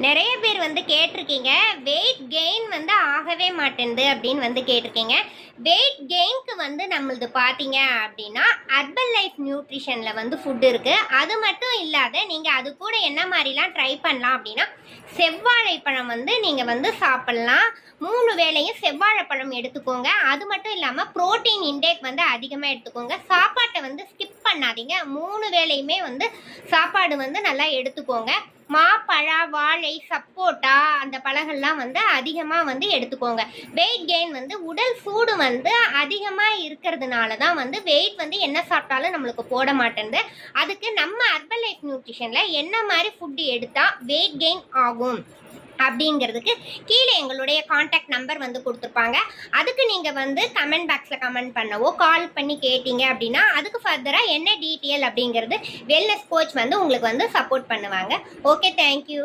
நிறைய பேர் வந்து கேட்டிருக்கீங்க, வெயிட் கெயின் வந்து ஆகவே மாட்டேன்து அப்படின்னு வந்து கேட்டிருக்கீங்க. வெயிட் கெயின்க்கு வந்து நம்மளது பார்த்தீங்க அப்படின்னா அர்பன் லைஃப் நியூட்ரிஷனில் வந்து ஃபுட் இருக்குது. அது மட்டும் இல்லாத நீங்கள் அது கூட என்ன மாதிரிலாம் ட்ரை பண்ணலாம் அப்படின்னா, செவ்வாழைப்பழம் வந்து நீங்கள் வந்து சாப்பிட்லாம். 3 வேளையும் செவ்வாழைப்பழம் எடுத்துக்கோங்க. அது மட்டும் இல்லாமல் ப்ரோட்டீன் இன்டேக் வந்து அதிகமாக எடுத்துக்கோங்க. சாப்பாட்டை வந்து ஸ்கிப் பண்ணாதீங்க. 3 வேளையுமே வந்து சாப்பாடு வந்து நல்லா எடுத்துக்கோங்க. மா, பழா, வாழை, சப்போட்டா அந்த பழங்கள்லாம் வந்து அதிகமாக வந்து எடுத்துக்கோங்க. வெயிட் கெயின் வந்து உடல் சூடு வந்து அதிகமாக இருக்கிறதுனால தான் வந்து வெயிட் வந்து என்ன சாப்பிட்டாலும் நம்மளுக்கு போட மாட்டேங்குது. அதுக்கு நம்ம அர்பன் லைஃப் நியூட்ரிஷனில் என்ன மாதிரி ஃபுட்டு எடுத்தால் வெயிட் கெயின் ஆகும் அப்படிங்கிறதுக்கு கீழே எங்களுடைய காண்டாக்ட் நம்பர் வந்து கொடுத்துருப்பாங்க. அதுக்கு நீங்கள் வந்து கமெண்ட் பாக்ஸில் கமெண்ட் பண்ணவோ கால் பண்ணி கேட்டீங்க அப்படின்னா அதுக்கு ஃபர்தராக என்ன டீட்டெயில் அப்படிங்கிறது வெல்னஸ் கோச் வந்து உங்களுக்கு வந்து சப்போர்ட் பண்ணுவாங்க. Okay, thank you.